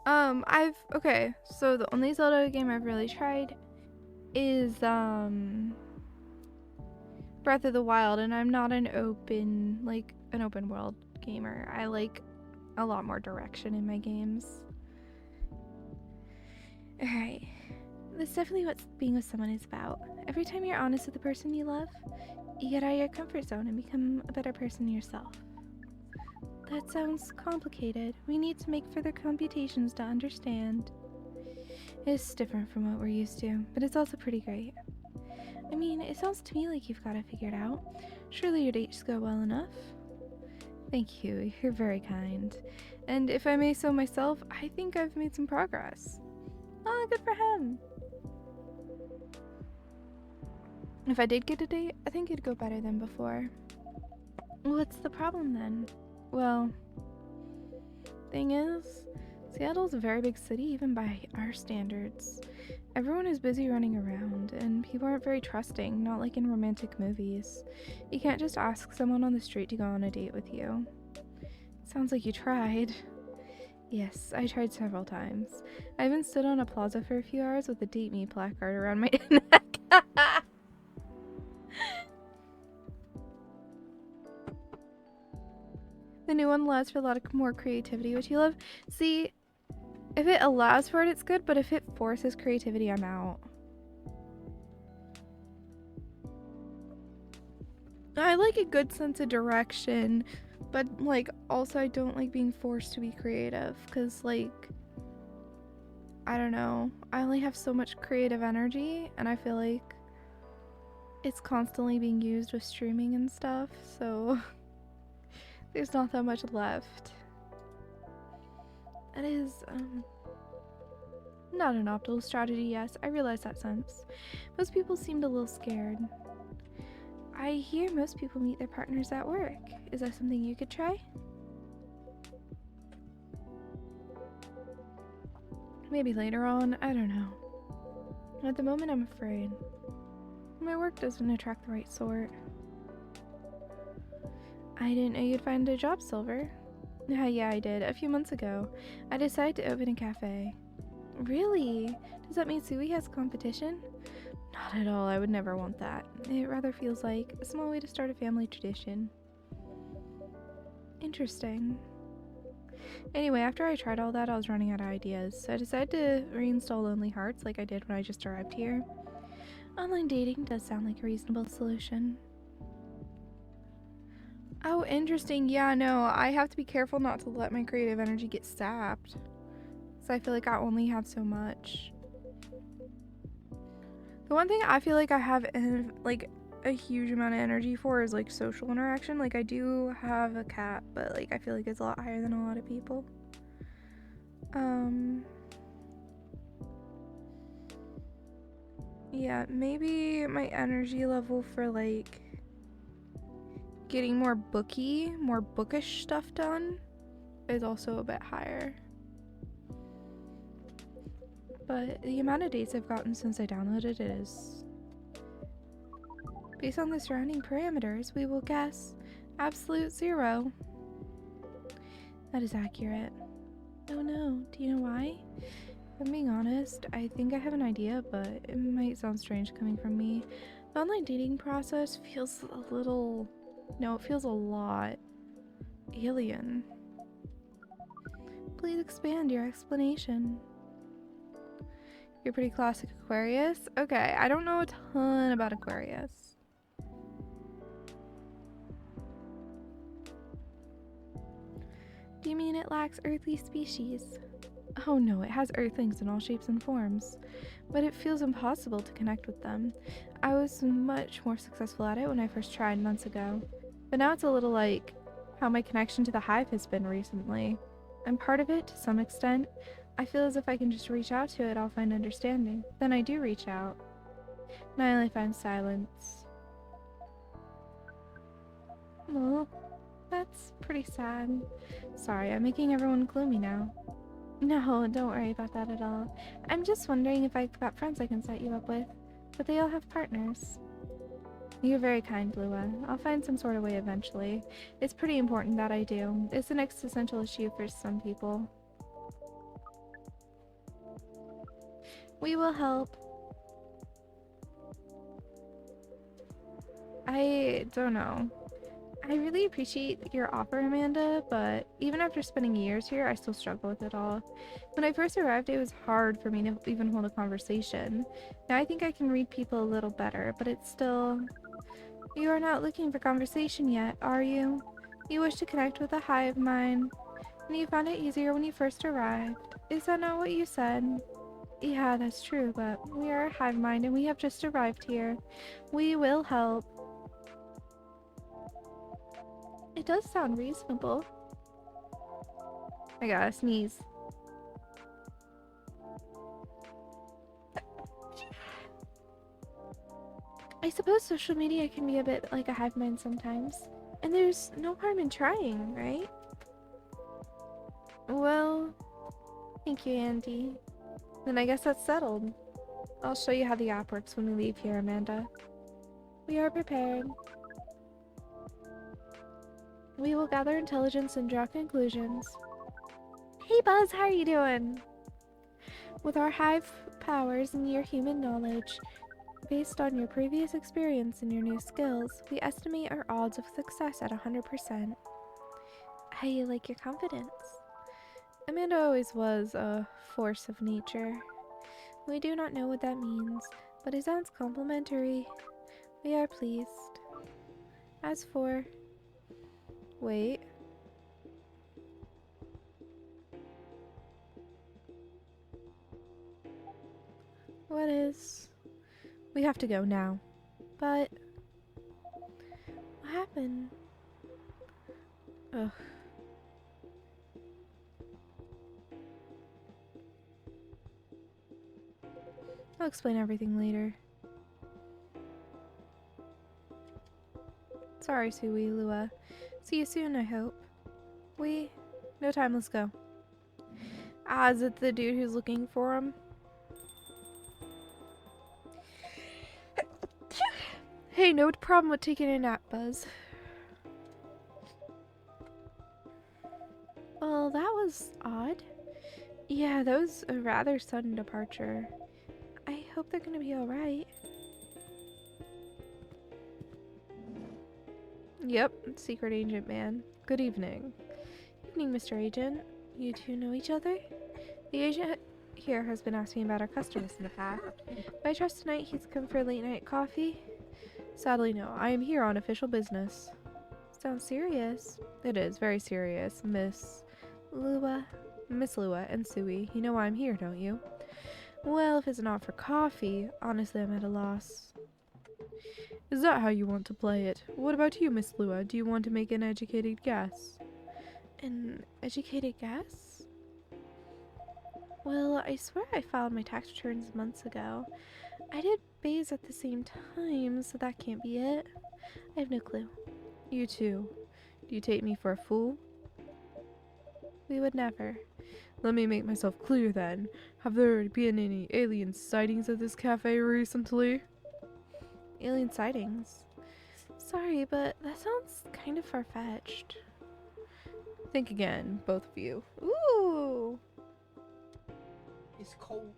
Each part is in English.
Okay, so the only Zelda game I've really tried is, Breath of the Wild, and I'm not an open world gamer. I like a lot more direction in my games. Alright. That's definitely what being with someone is about. Every time you're honest with the person you love, you get out of your comfort zone and become a better person yourself. That sounds complicated. We need to make further computations to understand. It's different from what we're used to, but it's also pretty great. I mean, it sounds to me like you've got it figured out. Surely your dates go well enough. Thank you, you're very kind. And if I may so myself, I think I've made some progress. Oh, good for him. If I did get a date, I think it'd go better than before. What's the problem then? Well, thing is, Seattle's a very big city even by our standards. Everyone is busy running around, and people aren't very trusting, not like in romantic movies. You can't just ask someone on the street to go on a date with you. Sounds like you tried. Yes, I tried several times. I even stood on a plaza for a few hours with a date me placard around my neck. The new one allows for a lot more creativity, which you love. See, if it allows for it, it's good, but if it forces creativity, I'm out. I like a good sense of direction, but like also I don't like being forced to be creative because like I don't know, I only have so much creative energy and I feel like it's constantly being used with streaming and stuff, so there's not that much left. That is not an optimal strategy, yes, I realize that sense. Most people seemed a little scared. I hear most people meet their partners at work. Is that something you could try? Maybe later on, I don't know. At the moment, I'm afraid. My work doesn't attract the right sort. I didn't know you'd find a job, Silver. Yeah, I did. A few months ago. I decided to open a cafe. Really? Does that mean Suwey has competition? Not at all. I would never want that. It rather feels like a small way to start a family tradition. Interesting. Anyway, after I tried all that, I was running out of ideas, so I decided to reinstall Lonely Hearts like I did when I just arrived here. Online dating does sound like a reasonable solution. Oh, interesting. Yeah, no, I have to be careful not to let my creative energy get sapped. So I feel like I only have so much. The one thing I feel like I have like a huge amount of energy for is like social interaction. Like I do have a cat, but like I feel like it's a lot higher than a lot of people. Yeah, maybe my energy level for like getting more bookish stuff done is also a bit higher. But the amount of dates I've gotten since I downloaded it is... Based on the surrounding parameters, we will guess absolute 0. That is accurate. Oh no, do you know why? If I'm being honest, I think I have an idea, but it might sound strange coming from me. The online dating process feels a little... No, it feels a lot alien. Please expand your explanation. You're pretty classic Aquarius? Okay, I don't know a ton about Aquarius. Do you mean it lacks earthly species? Oh no, it has earthlings in all shapes and forms, but it feels impossible to connect with them. I was much more successful at it when I first tried months ago, but now it's a little like how my connection to the hive has been recently. I'm part of it to some extent. I feel as if I can just reach out to it, I'll find understanding. Then I do reach out, and I only find silence. Well, that's pretty sad. Sorry, I'm making everyone gloomy now. No, don't worry about that at all. I'm just wondering if I've got friends I can set you up with, but they all have partners. You're very kind, Lua. I'll find some sort of way eventually. It's pretty important that I do. It's an existential issue for some people. We will help. I don't know. I really appreciate your offer, Amanda, but even after spending years here, I still struggle with it all. When I first arrived, it was hard for me to even hold a conversation. Now I think I can read people a little better, but it's still... You are not looking for conversation yet, are you? You wish to connect with a hive mind, and you found it easier when you first arrived. Is that not what you said? Yeah, that's true, but we are a hive mind and we have just arrived here. We will help. It does sound reasonable. I gotta sneeze. I suppose social media can be a bit like a hive mind sometimes. And there's no harm in trying, right? Well, thank you, Andy. Then I guess that's settled. I'll show you how the app works when we leave here, Amanda. We are prepared. We will gather intelligence and draw conclusions. Hey Buzz, how are you doing? With our hive powers and your human knowledge, based on your previous experience and your new skills, we estimate our odds of success at 100%. I like your confidence. Amanda always was a force of nature. We do not know what that means, but it sounds complimentary. We are pleased. As for... Wait. What is... We have to go now. But... What happened? Ugh. I'll explain everything later. Sorry, Suwey, Lua. See you soon, I hope. No time, let's go. Ah, is it the dude who's looking for him? Hey, no problem with taking a nap, Buzz. Well, that was odd. Yeah, that was a rather sudden departure. I hope they're gonna be alright. Yep, secret agent man. Good evening. Evening, Mr. Agent. You two know each other? The agent here has been asking about our customers in the past. But I trust tonight he's come for late night coffee? Sadly, no. I am here on official business. Sounds serious. It is, very serious, Miss Lua and Suwey. You know why I'm here, don't you? Well, if it's not for coffee, honestly, I'm at a loss. Is that how you want to play it? What about you, Miss Lua? Do you want to make an educated guess? An educated guess? Well, I swear I filed my tax returns months ago. I did bays at the same time, so that can't be it. I have no clue. You too. Do you take me for a fool? We would never. Let me make myself clear then. Have there been any alien sightings at this cafe recently? Alien sightings? Sorry, but that sounds kind of far-fetched. Think again, both of you. Ooh! It's cold.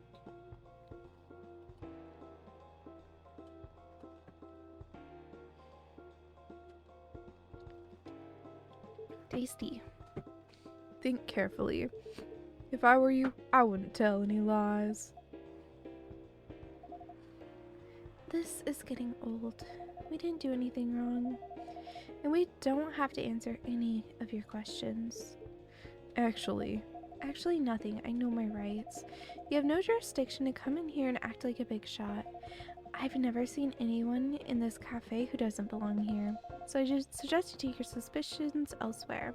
Tasty. Think carefully. If I were you, I wouldn't tell any lies. This is getting old. We didn't do anything wrong. And we don't have to answer any of your questions. Actually nothing. I know my rights. You have no jurisdiction to come in here and act like a big shot. I've never seen anyone in this cafe who doesn't belong here. So I just suggest you take your suspicions elsewhere.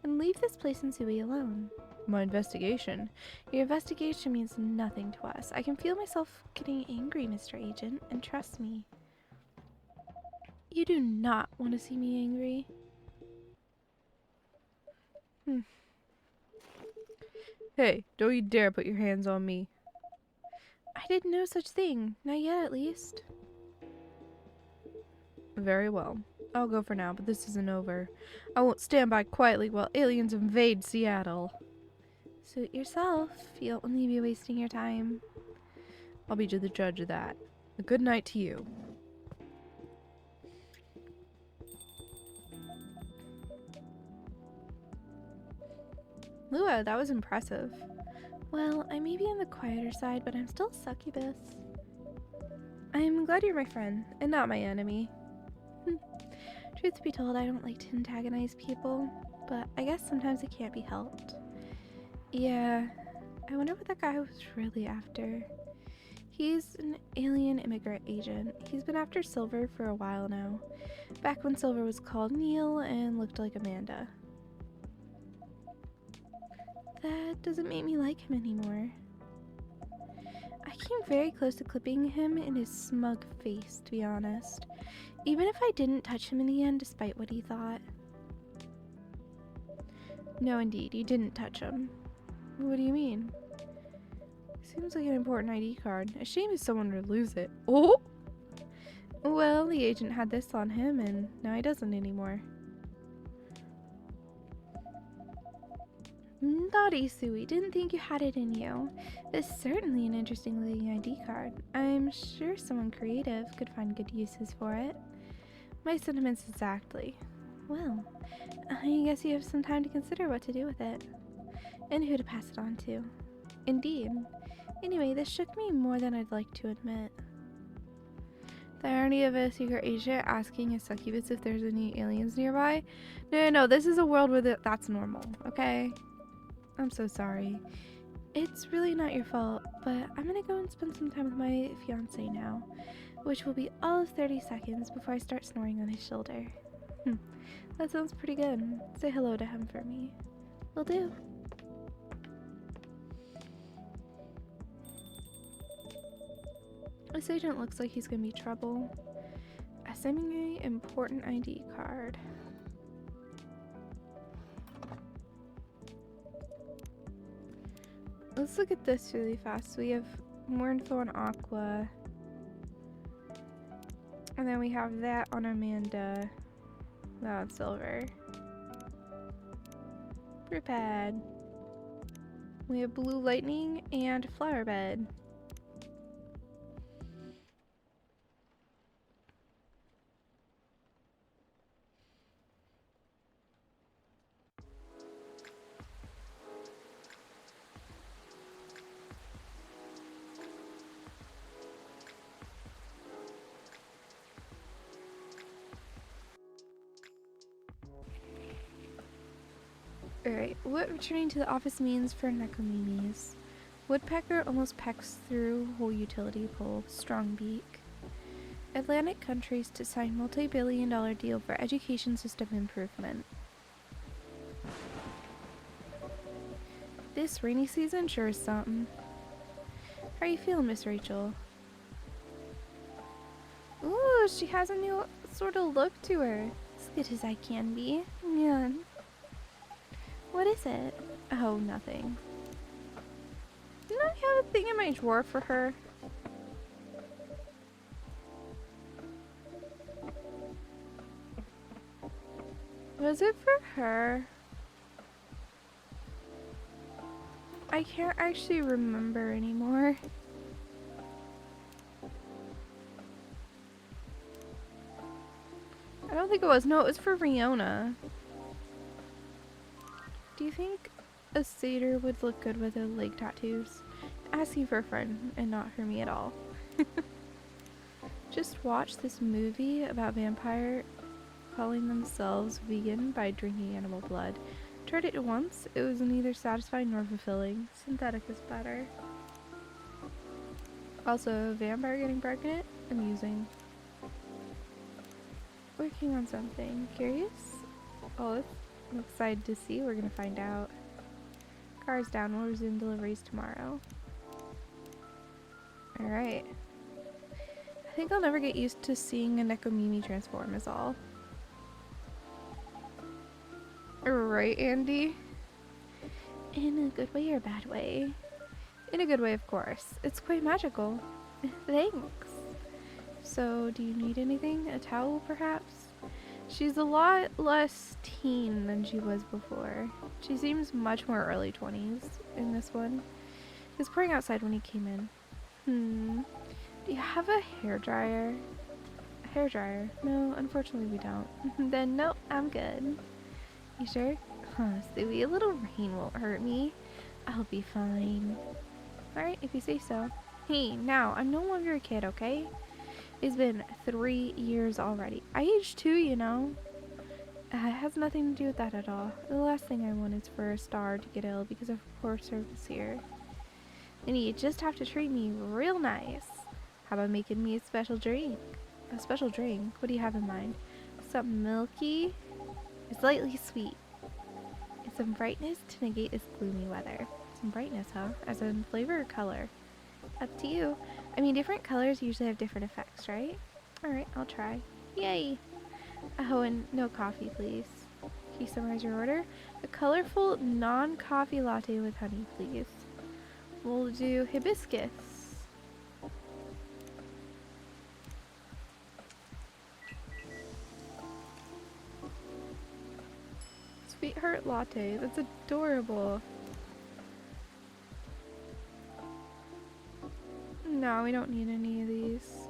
And leave this place in Suwey alone. My investigation? Your investigation means nothing to us. I can feel myself getting angry, Mr. Agent, and trust me. You do not want to see me angry. Hey, don't you dare put your hands on me. I did no such thing. Not yet, at least. Very well. I'll go for now, but this isn't over. I won't stand by quietly while aliens invade Seattle. Suit yourself. You'll only be wasting your time. I'll be the judge of that. A good night to you. Lua, that was impressive. Well, I may be on the quieter side, but I'm still succubus. I'm glad you're my friend, and not my enemy. Truth be told, I don't like to antagonize people, but I guess sometimes it can't be helped. Yeah, I wonder what that guy was really after. He's an alien immigrant agent. He's been after Silver for a while now. Back when Silver was called Neil and looked like Amanda. That doesn't make me like him anymore. I came very close to clipping him in his smug face, to be honest. Even if I didn't touch him in the end, despite what he thought. No, indeed, you didn't touch him. What do you mean? Seems like an important ID card. A shame if someone would lose it. Oh! Well, the agent had this on him, and now he doesn't anymore. Naughty Suwey, didn't think you had it in you. This is certainly an interesting looking ID card. I'm sure someone creative could find good uses for it. My sentiments exactly. Well, I guess you have some time to consider what to do with it. And who to pass it on to. Indeed. Anyway, this shook me more than I'd like to admit. The irony of a secret agent asking a succubus if there's any aliens nearby. No, this is a world where that's normal, okay? I'm so sorry. It's really not your fault, but I'm gonna go and spend some time with my fiance now, which will be all of 30 seconds before I start snoring on his shoulder. That sounds pretty good. Say hello to him for me. Will do. This agent looks like he's gonna be trouble. A seemingly important ID card. Let's look at this really fast. We have more info on Aqua. And then we have that on Amanda. That on Silver. Brew pad. We have Blue Lightning and Flower Bed. Alright, what returning to the office means for Nekomimis. Woodpecker almost pecks through whole utility pole. Strong beak. Atlantic countries to sign multi-billion-dollar deal for education system improvement. This rainy season sure is something. How are you feeling, Miss Rachel? Ooh, she has a new sort of look to her. As good as I can be. Yeah. What is it? Oh, nothing. Didn't I have a thing in my drawer for her? Was it for her? I can't actually remember anymore. I don't think it was. No, it was for Riona. Do you think a satyr would look good with her leg tattoos? Asking for a friend and not for me at all. Just watched this movie about vampire calling themselves vegan by drinking animal blood. Tried it once. It was neither satisfying nor fulfilling. Synthetic is better. Also, a vampire getting pregnant? Amusing. Working on something. Curious? Oh, I'm excited to see. We're gonna find out. Car's down. We'll resume deliveries tomorrow. Alright. I think I'll never get used to seeing a Nekomimi transform is all. Right, Andy? In a good way or a bad way? In a good way, of course. It's quite magical. Thanks. So, do you need anything? A towel, perhaps? She's a lot less teen than she was before. She seems much more early 20s in this one. He was pouring outside when he came in. Do you have a hairdryer? A hairdryer? No, unfortunately we don't. Then no, I'm good. You sure? Huh, Suey, a little rain won't hurt me. I'll be fine. Alright, if you say so. Hey, now, I'm no longer a kid, okay? It's been 3 years already. I aged too, you know. It has nothing to do with that at all. The last thing I want is for a star to get ill because of poor service here. And you just have to treat me real nice. How about making me a special drink? A special drink? What do you have in mind? Something milky? It's lightly sweet. And some brightness to negate this gloomy weather. Some brightness, huh? As in flavor or color? Up to you. I mean, different colors usually have different effects, right? Alright, I'll try. Yay! Oh, and no coffee, please. Can you summarize your order? A colorful, non-coffee latte with honey, please. We'll do hibiscus. Sweetheart latte. That's adorable. No, we don't need any of these.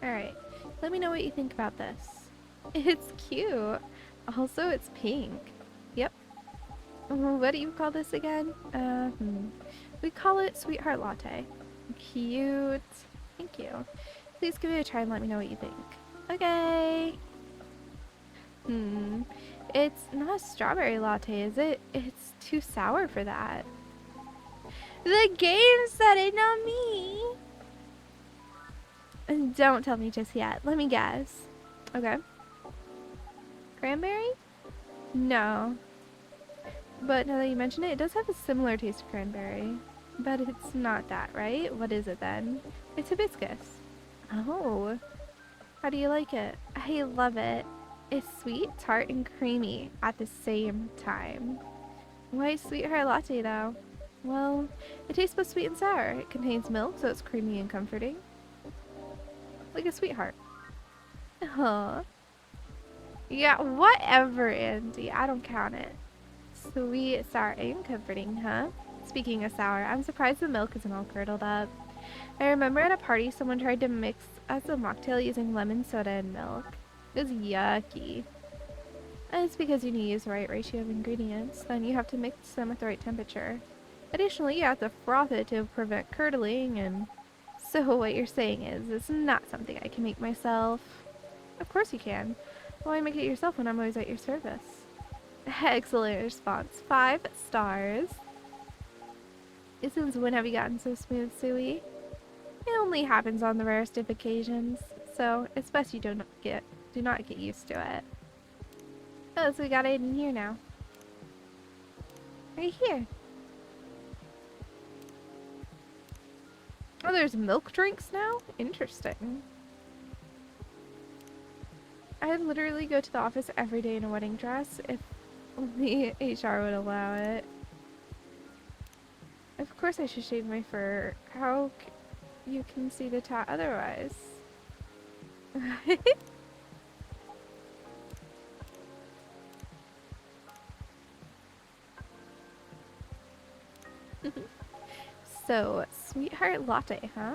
Alright, let me know what you think about this. It's cute. Also, it's pink. Yep. What do you call this again? We call it Sweetheart Latte. Cute. Thank you. Please give it a try and let me know what you think. Okay. It's not a strawberry latte, is it? It's too sour for that. The game said it, not me. Don't tell me just yet. Let me guess. Okay. Cranberry? No. But now that you mention it, it does have a similar taste to cranberry. But it's not that, right? What is it then? It's hibiscus. Oh. How do you like it? I love it. It's sweet, tart, and creamy at the same time. Why sweetheart latte though? Well, it tastes both sweet and sour. It contains milk, so it's creamy and comforting. Like a sweetheart. Huh. Yeah, whatever, Andy. I don't count it. Sweet, sour, and comforting, huh? Speaking of sour, I'm surprised the milk isn't all curdled up. I remember at a party someone tried to mix us a mocktail using lemon soda and milk. It was yucky. And it's because you need to use the right ratio of ingredients. Then you have to mix them at the right temperature. Additionally, you have to froth it to prevent curdling and... So what you're saying is, it's not something I can make myself. Of course you can. Why make it yourself when I'm always at your service? Excellent response. 5 stars. Since when have you gotten so smooth, Suey? It only happens on the rarest of occasions, so it's best you do not get used to it. Oh, so we got it in here now. Right here. Oh, there's milk drinks now? Interesting. I'd literally go to the office every day in a wedding dress if only HR would allow it. Of course I should shave my fur. How you can see the tat otherwise? So, sweetheart latte, huh?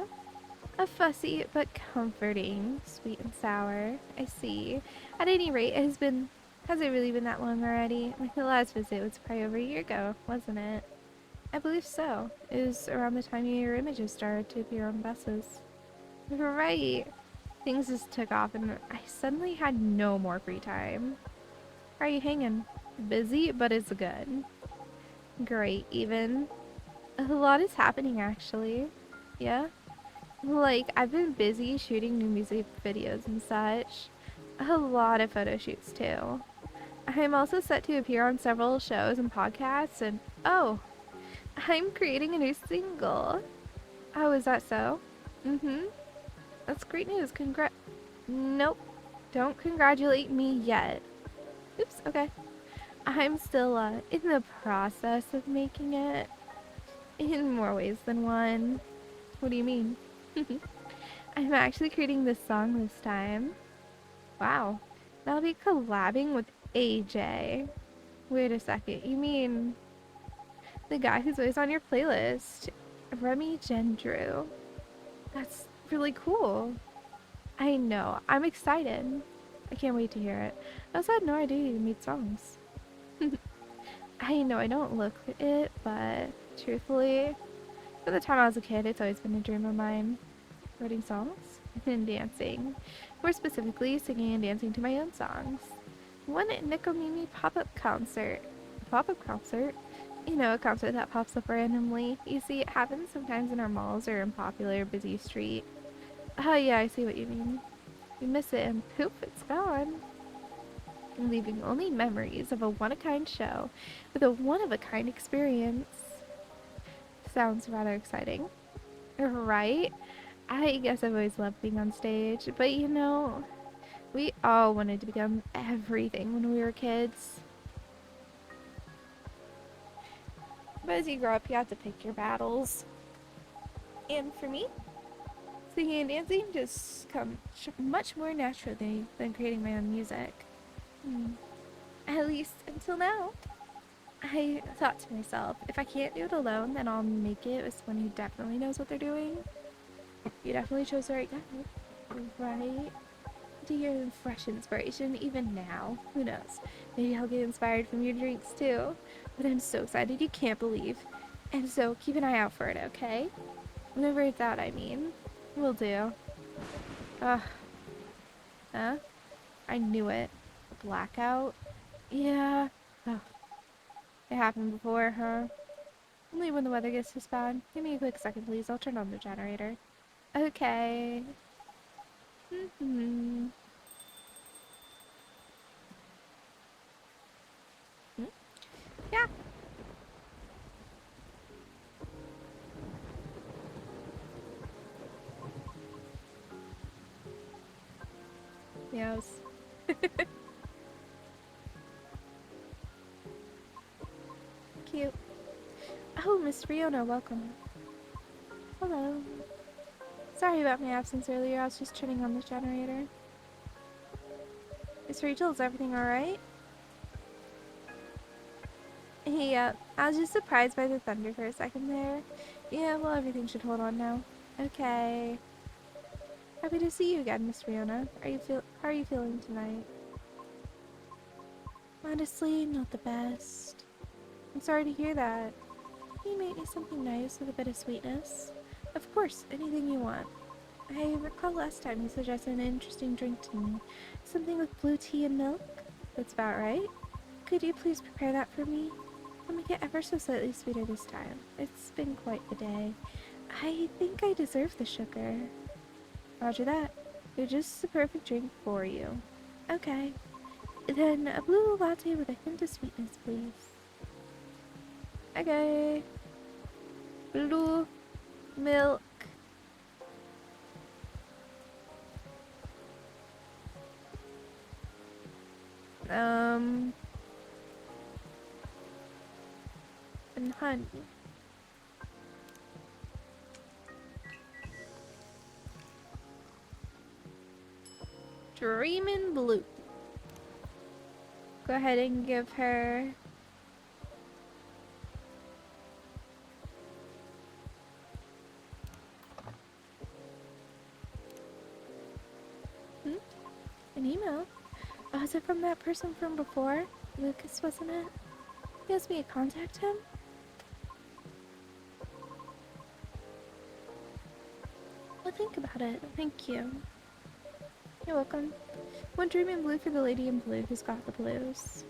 A fussy but comforting, sweet and sour. I see. At any rate, has it really been that long already? Like the last visit was probably over a year ago, wasn't it? I believe so. It was around the time your images started to appear on buses. Right. Things just took off and I suddenly had no more free time. How are you hanging? Busy, but it's good. Great, even. A lot is happening actually. Yeah? Like, I've been busy shooting new music videos and such. A lot of photo shoots too. I'm also set to appear on several shows and podcasts and oh, I'm creating a new single. Oh, is that so? That's great news. Nope. Don't congratulate me yet. Oops, okay. I'm still in the process of making it. In more ways than one. What do you mean? I'm actually creating this song this time. Wow. I'll be collabing with AJ. Wait a second. You mean... The guy who's always on your playlist. Remy Gendrew. That's really cool. I know. I'm excited. I can't wait to hear it. I also had no idea you made songs. I know I don't look it, but truthfully, from the time I was a kid, it's always been a dream of mine. Writing songs and dancing. More specifically, singing and dancing to my own songs. One Nikomimi pop-up concert. Pop-up concert? You know, a concert that pops up randomly. You see, it happens sometimes in our malls or in popular, busy street. Oh yeah, I see what you mean. You miss it and poof, it's gone. Leaving only memories of a one-of-a-kind show with a one-of-a-kind experience. Sounds rather exciting. Right? I guess I've always loved being on stage, but you know, we all wanted to become everything when we were kids. But as you grow up, you have to pick your battles. And for me, singing and dancing just come much more naturally than creating my own music. At least until now. I thought to myself, if I can't do it alone, then I'll make it with someone who definitely knows what they're doing. You definitely chose the right guy, right? To your fresh inspiration even now. Who knows? Maybe I'll get inspired from your drinks too. But I'm so excited you can't believe. And so keep an eye out for it, okay? Whenever it's out, I mean. Will do. Ugh. Huh? I knew it. A blackout? Yeah. Ugh. It happened before, huh? Only when the weather gets this bad. Give me a quick second, please. I'll turn on the generator. Okay. Mm-hmm. Yeah. Yes. Cute. Oh, Miss Riona, welcome. Hello. Sorry about my absence earlier. I was just turning on the generator. Miss Rachel, is everything alright? Yeah, I was just surprised by the thunder for a second there. Yeah, well, everything should hold on now. Okay. Happy to see you again, Miss Riona. How are you feeling tonight? Honestly, not the best. I'm sorry to hear that. Can you make me something nice with a bit of sweetness? Of course, anything you want. I recall last time you suggested an interesting drink to me. Something with blue tea and milk? That's about right. Could you please prepare that for me? I'll make it ever so slightly sweeter this time. It's been quite the day. I think I deserve the sugar. Roger that. You're just the perfect drink for you. Okay. Then a blue latte with a hint of sweetness, please. Okay. Blue milk. And honey. Dreamin' Blue. Go ahead and give her... an email? Oh, is it from that person from before? Lucas, wasn't it? He asked me to contact him? Well, think about it. Thank you. You're welcome. One dream in blue for the lady in blue who's got the blues.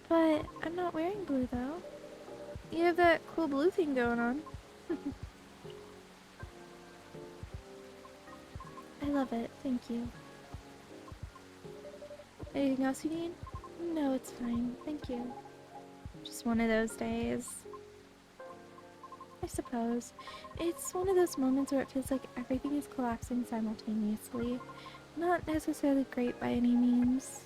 But I'm not wearing blue, though. You have that cool blue thing going on. I love it. Thank you. Anything else you need? No, it's fine. Thank you. Just one of those days. I suppose. It's one of those moments where it feels like everything is collapsing simultaneously. Not necessarily great by any means.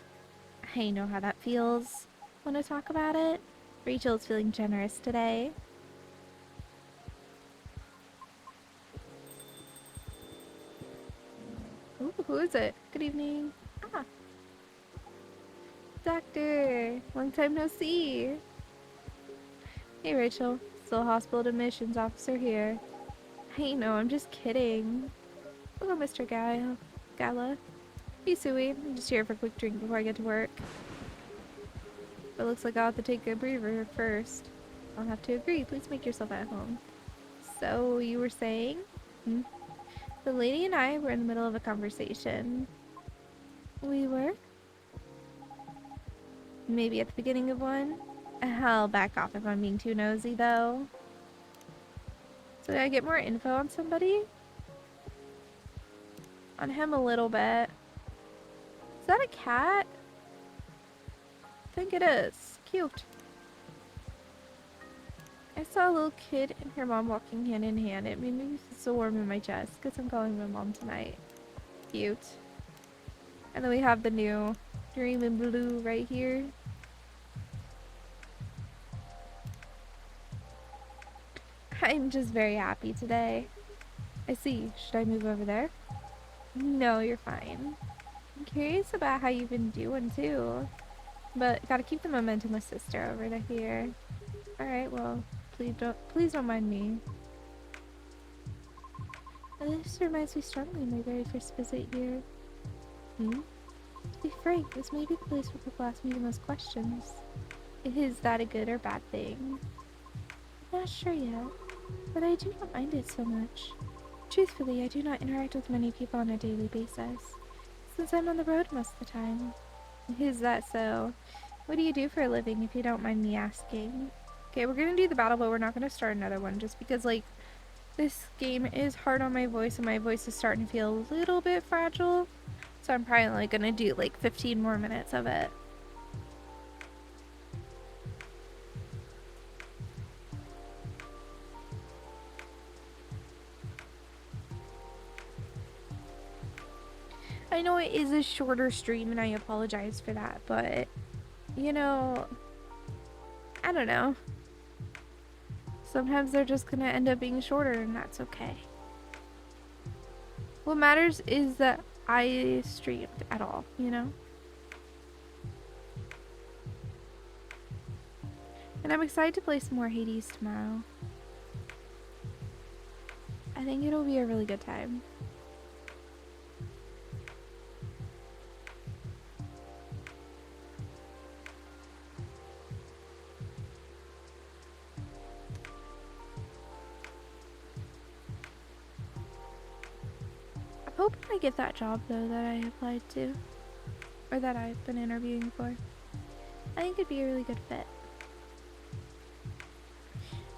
I know how that feels. Want to talk about it? Rachel's feeling generous today. Ooh, who is it? Good evening. Ah. Doctor. Long time no see. Hey Rachel, still hospital admissions officer here. Hey, no, I'm just kidding. Hello, Mr. Gala. Hey, Suwey. I'm just here for a quick drink before I get to work. But looks like I'll have to take a breather first. I'll have to agree. Please make yourself at home. So, you were saying? Hmm? The lady and I were in the middle of a conversation. We were? Maybe at the beginning of one? I'll back off if I'm being too nosy, though. So, did I get more info on somebody? On him a little bit. Is that a cat? I think it is. Cute. I saw a little kid and her mom walking hand in hand. It made me feel so warm in my chest because I'm calling my mom tonight. Cute. And then we have the new Dream in Blue right here. I'm just very happy today. I see. Should I move over there? No, you're fine. I'm curious about how you've been doing too. But gotta keep the momentum with sister over to here. Alright, well, please don't mind me. This reminds me strongly of my very first visit here. To be frank, this may be the place where people ask me the most questions. Is that a good or bad thing? I'm not sure yet, but I do not mind it so much. Truthfully, I do not interact with many people on a daily basis, since I'm on the road most of the time. Is that so? What do you do for a living, if you don't mind me asking? Okay, we're gonna do the battle, but we're not gonna start another one, just because, like, this game is hard on my voice, and my voice is starting to feel a little bit fragile. So I'm probably like gonna do like 15 more minutes of it. I know it is a shorter stream and I apologize for that, but you know, I don't know. Sometimes they're just gonna end up being shorter and that's okay. What matters is that I streamed at all, you know? And I'm excited to play some more Hades tomorrow. I think it'll be a really good time. I'm hoping I get that job though that I applied to. Or that I've been interviewing for. I think it'd be a really good fit.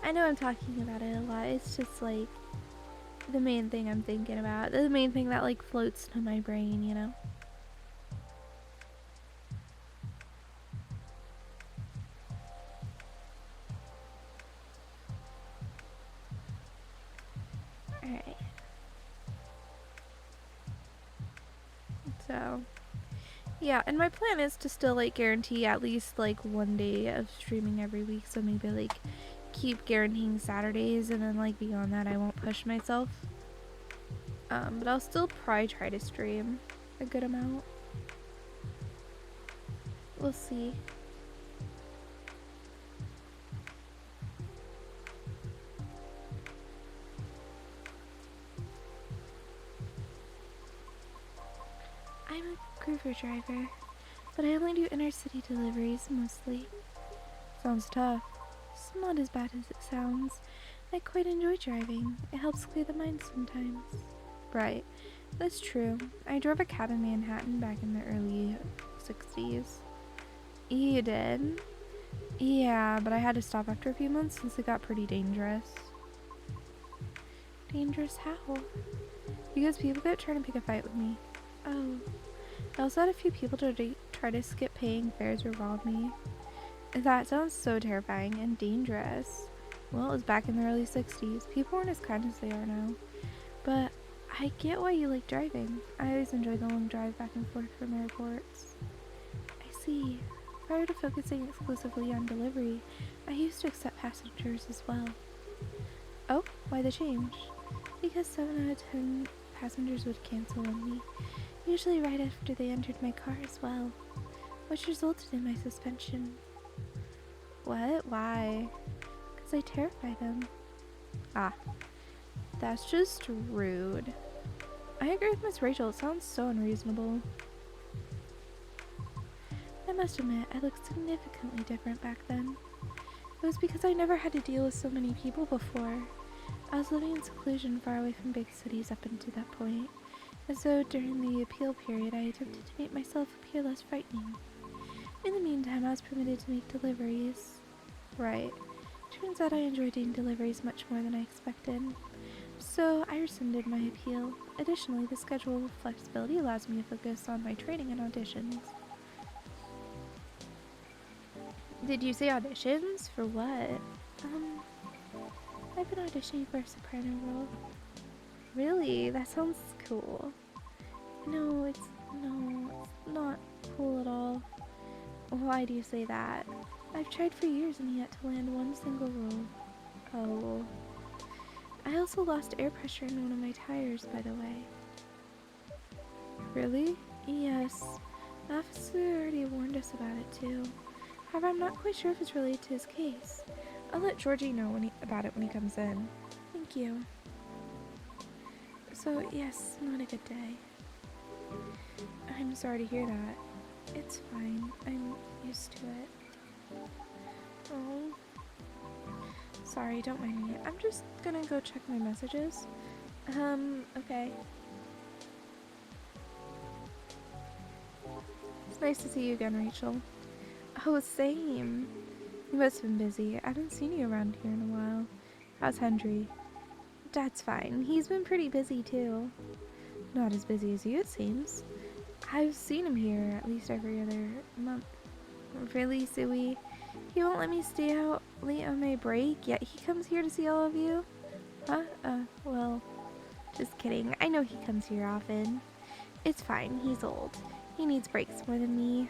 I know I'm talking about it a lot, it's just like the main thing I'm thinking about. The main thing that like floats to my brain, you know? Alright. So, yeah, and my plan is to still like guarantee at least like one day of streaming every week. So maybe like keep guaranteeing Saturdays and then like beyond that I won't push myself. But I'll still probably try to stream a good amount. We'll see. I'm a Groover driver, but I only do inner city deliveries mostly. Sounds tough. It's not as bad as it sounds. I quite enjoy driving. It helps clear the mind sometimes. Right. That's true. I drove a cab in Manhattan back in the early 60s. You did? Yeah, but I had to stop after a few months since it got pretty dangerous. Dangerous how? Because people kept trying to pick a fight with me. Oh. I also had a few people try to skip paying fares or rob me. That sounds so terrifying and dangerous. Well, it was back in the early 60s. People weren't as kind as they are now. But I get why you like driving. I always enjoy the long drive back and forth from airports. I see. Prior to focusing exclusively on delivery, I used to accept passengers as well. Oh, why the change? Because 7 out of 10 passengers would cancel on me, usually right after they entered my car as well, which resulted in my suspension. What? Why? because I terrify them. Ah, that's just rude. I agree with Miss Rachel, it sounds so unreasonable. I must admit, I looked significantly different back then. It was because I never had to deal with so many people before. I was living in seclusion far away from big cities up until that point, as though during the appeal period I attempted to make myself appear less frightening. In the meantime, I was permitted to make deliveries. Right. Turns out I enjoy doing deliveries much more than I expected. So I rescinded my appeal. Additionally, the schedule flexibility allows me to focus on my training and auditions. Did you say auditions? For what? I've been auditioning for a soprano role. Really? That sounds cool. No, it's not cool at all. Why do you say that? I've tried for years and yet to land one single role. Oh. I also lost air pressure in one of my tires, by the way. Really? Yes. The officer already warned us about it too. However, I'm not quite sure if it's related to his case. I'll let Georgie know about it when he comes in. Thank you. So, yes, not a good day. I'm sorry to hear that. It's fine. I'm used to it. Oh. Sorry, don't mind me. I'm just gonna go check my messages. Okay. It's nice to see you again, Rachel. Oh, same. You must have been busy. I haven't seen you around here in a while. How's Henry? Dad's fine. He's been pretty busy, too. Not as busy as you, it seems. I've seen him here at least every other month. Really, Suwey? He won't let me stay out late on my break, yet he comes here to see all of you? Huh? Well, just kidding. I know he comes here often. It's fine. He's old. He needs breaks more than me.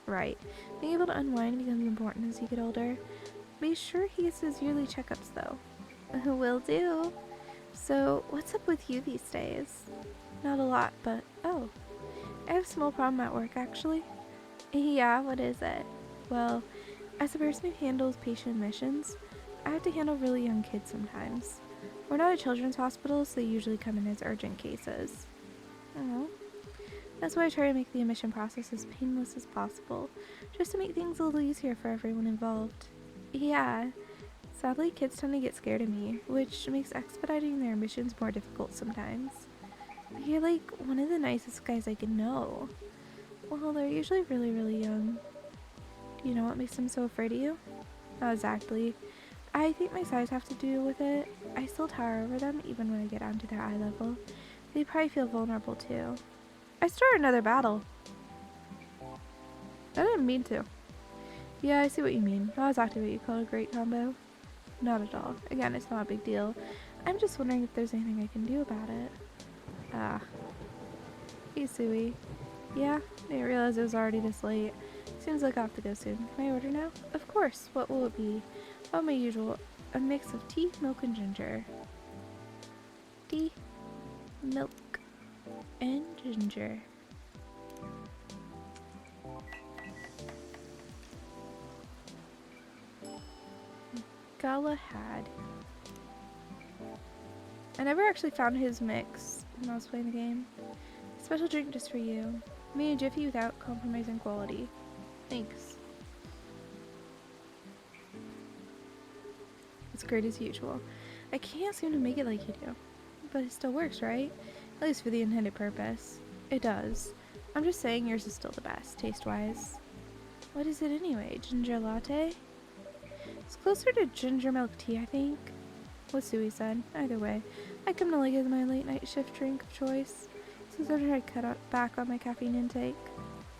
Right. Being able to unwind becomes important as you get older. Be sure he gets his yearly checkups, though. Will do. So, what's up with you these days? Not a lot, but oh. I have a small problem at work, actually. Yeah, what is it? Well, as a person who handles patient admissions, I have to handle really young kids sometimes. We're not a children's hospital, so they usually come in as urgent cases. Oh. That's why I try to make the admission process as painless as possible, just to make things a little easier for everyone involved. Yeah. Sadly, kids tend to get scared of me, which makes expediting their admissions more difficult sometimes. You're like one of the nicest guys I can know. Well, they're usually really, really young. Do you know what makes them so afraid of you? Not exactly. I think my size have to do with it. I still tower over them even when I get down to their eye level. They probably feel vulnerable too. I started another battle. I didn't mean to. Yeah, I see what you mean. Not exactly what you call a great combo. Not at all. Again, it's not a big deal. I'm just wondering if there's anything I can do about it. Ah. Hey, Suwey. Yeah? Didn't realize it was already this late. Seems like I'll have to go soon. Can I order now? Of course. What will it be? Oh, my usual. A mix of tea, milk, and ginger. Tea, milk, and ginger. Galahad. I never actually found his mix when I was playing the game. Special drink just for you. Made a jiffy without compromising quality. Thanks. It's great as usual. I can't seem to make it like you do. But it still works, right? At least for the intended purpose. It does. I'm just saying yours is still the best, taste-wise. What is it anyway? Ginger latte? It's closer to ginger milk tea, I think. What Suwey said. Either way, I come to like it as my late night shift drink of choice. Since I've tried to cut back on my caffeine intake.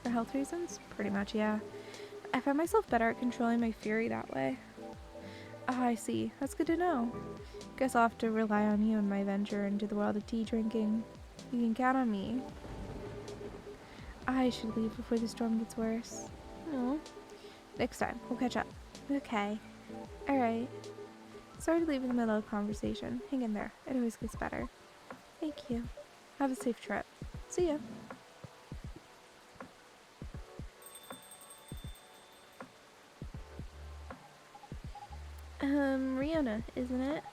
For health reasons? Pretty much, yeah. I find myself better at controlling my fury that way. Ah, I see. That's good to know. Guess I'll have to rely on you in my venture into the world of tea drinking. You can count on me. I should leave before the storm gets worse. No. Next time. We'll catch up. Okay. Alright. Sorry to leave in the middle of a conversation. Hang in there. It always gets better. Thank you. Have a safe trip. See ya. Rihanna, isn't it?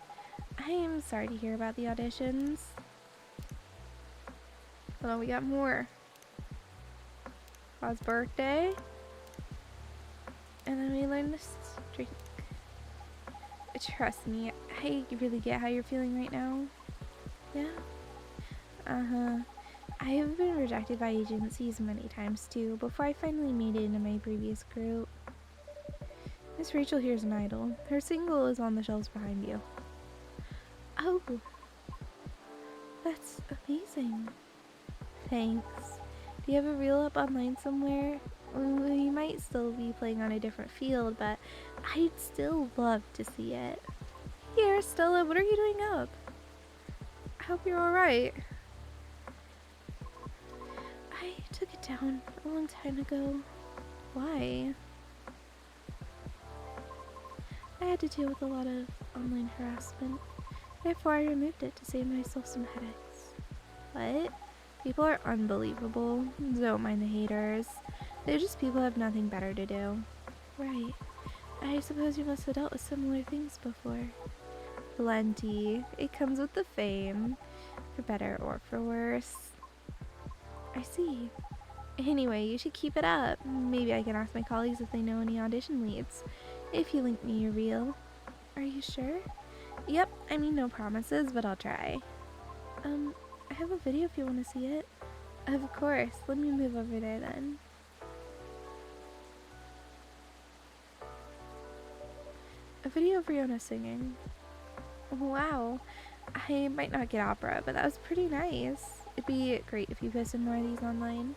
I am sorry to hear about the auditions. Oh, we got more. Pa's birthday. And then we learned this drink. Trust me, I really get how you're feeling right now. Yeah? Uh-huh. I have been rejected by agencies many times too, before I finally made it into my previous group. Miss Rachel here's an idol. Her single is on the shelves behind you. Oh, that's amazing. Thanks. Do you have a reel up online somewhere? We might still be playing on a different field, but I'd still love to see it. Here, Stella, what are you doing up? I hope you're alright. I took it down a long time ago. Why? I had to deal with a lot of online harassment. Therefore, I removed it to save myself some headaches. What? People are unbelievable. Don't mind the haters. They're just people who have nothing better to do. Right. I suppose you must have dealt with similar things before. Plenty. It comes with the fame. For better or for worse. I see. Anyway, you should keep it up. Maybe I can ask my colleagues if they know any audition leads. If you link me your reel. Are you sure? Yep, I mean no promises, but I'll try. I have a video if you want to see it. Of course, let me move over there then. A video of Rihanna singing. Wow, I might not get opera, but that was pretty nice. It'd be great if you posted more of these online.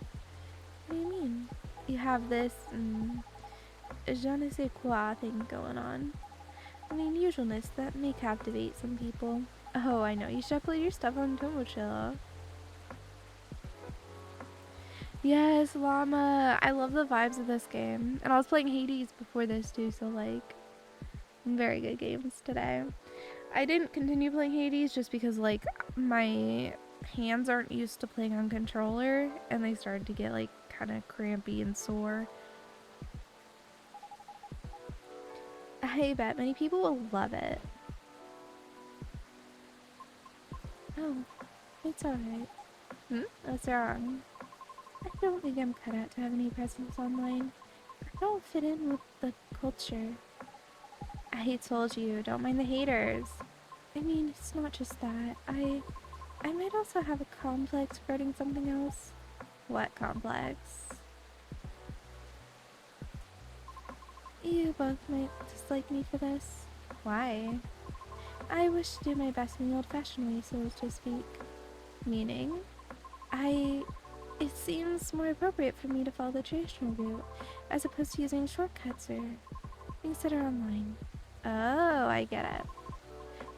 What do you mean? You have this, je ne sais quoi thing going on. An unusualness that may captivate some people. Oh, I know. You should upload your stuff on Tomochilla. Yes, Llama. I love the vibes of this game. And I was playing Hades before this too, so like, very good games today. I didn't continue playing Hades just because like my hands aren't used to playing on controller and they started to get like kind of crampy and sore. I bet many people will love it. Oh, it's alright. What's wrong? I don't think I'm cut out to have any presence online. I don't fit in with the culture. I told you, don't mind the haters. I mean, it's not just that. I might also have a complex regarding something else. What complex? You both might dislike me for this. Why? I wish to do my best in the old-fashioned way, so to speak. Meaning? It seems more appropriate for me to follow the traditional route, as opposed to using shortcuts or things that are online. Oh, I get it.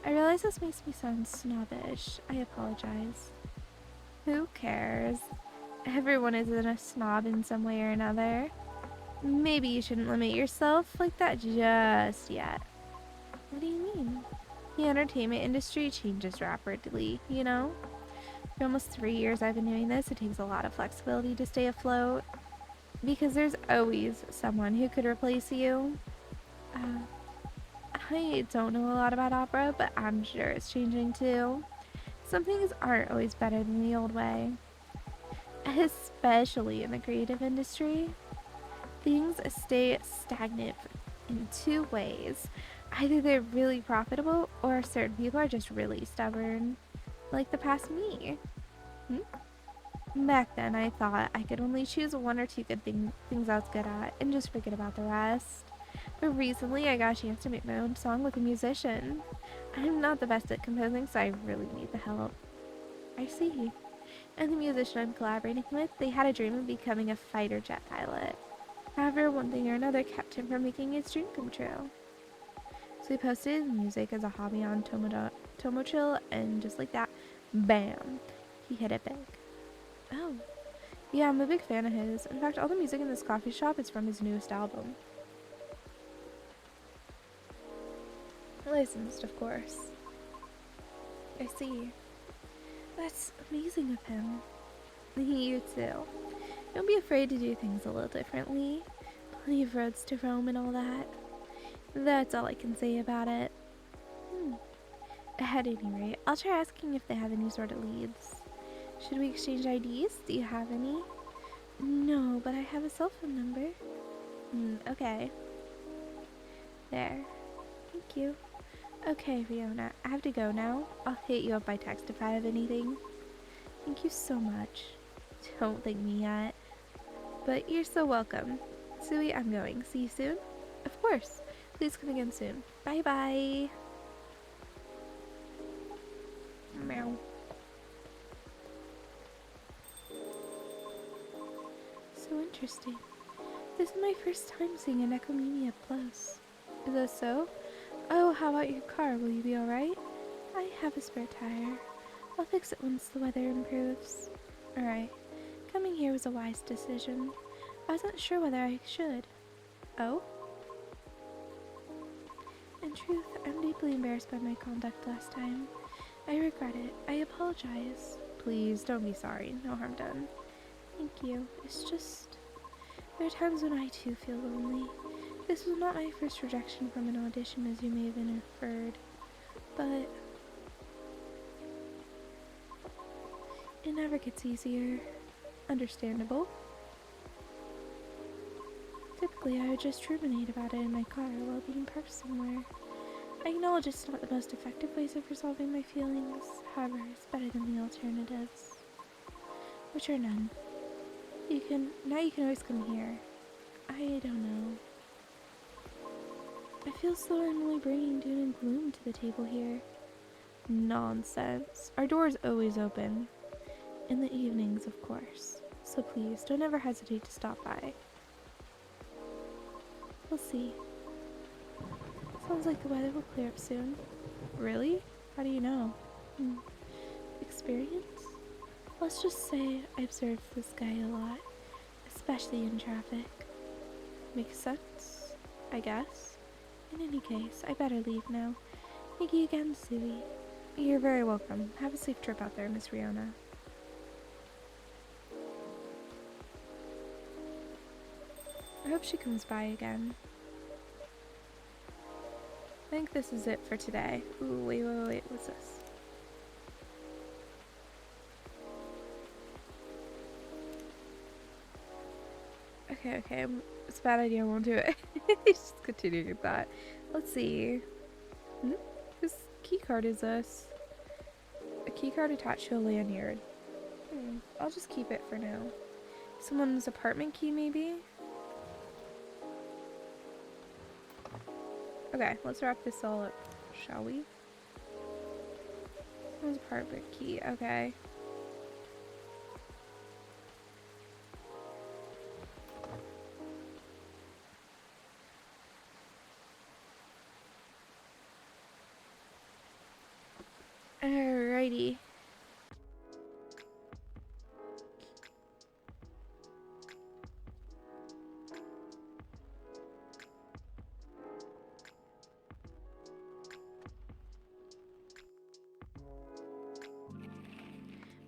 I realize this makes me sound snobbish. I apologize. Who cares? Everyone is a snob in some way or another. Maybe you shouldn't limit yourself like that just yet. What do you mean? The entertainment industry changes rapidly, you know? For almost 3 years I've been doing this, it takes a lot of flexibility to stay afloat. Because there's always someone who could replace you. I don't know a lot about opera, but I'm sure it's changing too. Some things aren't always better than the old way. Especially in the creative industry. Things stay stagnant in two ways. Either they're really profitable, or certain people are just really stubborn. Like the past me. Back then, I thought I could only choose one or two good things I was good at, and just forget about the rest. But recently, I got a chance to make my own song with a musician. I'm not the best at composing, so I really need the help. I see. And the musician I'm collaborating with, they had a dream of becoming a fighter jet pilot. However, one thing or another kept him from making his dream come true. So he posted his music as a hobby on Tomochill, and just like that, bam, he hit it big. Oh, yeah, I'm a big fan of his. In fact, all the music in this coffee shop is from his newest album. Licensed, of course. I see. That's amazing of him. You too. Don't be afraid to do things a little differently. Plenty of roads to roam and all that. That's all I can say about it. Hmm. At any rate, I'll try asking if they have any sort of leads. Should we exchange IDs? Do you have any? No, but I have a cell phone number. Okay. There. Thank you. Okay, Fiona, I have to go now. I'll hit you up by text if I have anything. Thank you so much. Don't thank me yet. But you're so welcome. Suwey, I'm going. See you soon? Of course. Please come again soon. Bye-bye. Meow. So interesting. This is my first time seeing an ecomuni up close. Is that so? Oh, how about your car? Will you be alright? I have a spare tire. I'll fix it once the weather improves. Alright. Coming here was a wise decision. I wasn't sure whether I should. Oh? In truth, I'm deeply embarrassed by my conduct last time. I regret it. I apologize. Please, don't be sorry. No harm done. Thank you. It's just... there are times when I too feel lonely. This was not my first rejection from an audition, as you may have inferred. But... it never gets easier. Understandable. Typically, I would just ruminate about it in my car while being parked somewhere. I acknowledge it's not the most effective ways of resolving my feelings. However, it's better than the alternatives. Which are none. Now you can always come here. I don't know. I feel as though I'm only bringing doom and gloom to the table here. Nonsense. Our door is always open. In the evenings, of course. So please, don't ever hesitate to stop by. We'll see. Sounds like the weather will clear up soon. Really? How do you know? Experience? Let's just say I observe this guy a lot, especially in traffic. Makes sense, I guess. In any case, I better leave now. Thank you again, Suwey. You're very welcome. Have a safe trip out there, Miss Riona. I hope she comes by again. I think this is it for today. Ooh, wait, what's this? Okay, it's a bad idea, I won't do it. Just continue with that. Let's see. Whose keycard is this? A keycard attached to a lanyard. I'll just keep it for now. Someone's apartment key, maybe? Okay, let's wrap this all up, shall we? Someone's apartment key, okay. Alrighty.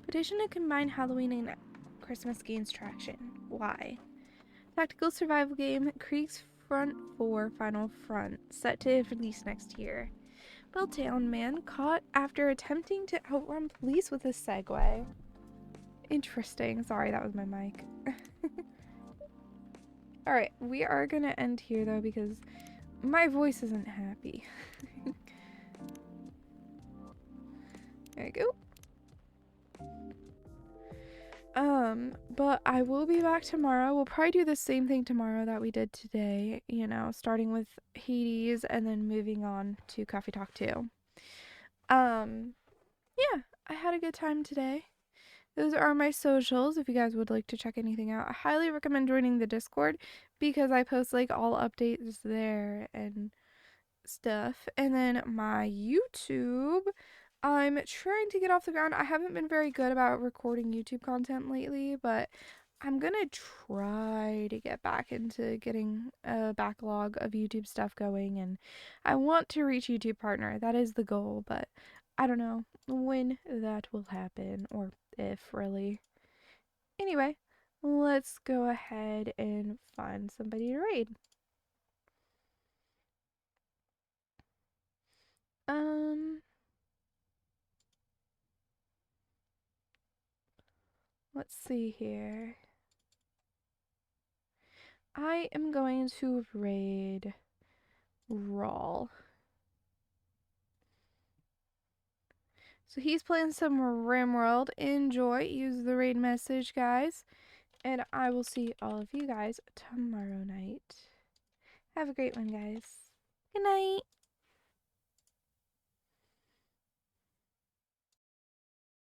Petition to combine Halloween and Christmas gains traction. Why? Tactical survival game Krieg's Front 4 Final Front, set to release next year. Belltown man caught after attempting to outrun police with a Segway. Interesting. Sorry, that was my mic. Alright, we are gonna end here though because my voice isn't happy. There you go. But I will be back tomorrow. We'll probably do the same thing tomorrow that we did today, you know, starting with Hades and then moving on to Coffee Talk 2. Yeah, I had a good time today. Those are my socials if you guys would like to check anything out. I highly recommend joining the Discord because I post like all updates there and stuff. And then my YouTube, I'm trying to get off the ground. I haven't been very good about recording YouTube content lately, but I'm gonna try to get back into getting a backlog of YouTube stuff going, and I want to reach YouTube partner. That is the goal, but I don't know when that will happen or if really. Anyway, let's go ahead and find somebody to raid. Let's see here. I am going to raid Rawl. So he's playing some RimWorld. Enjoy. Use the raid message, guys. And I will see all of you guys tomorrow night. Have a great one, guys. Good night.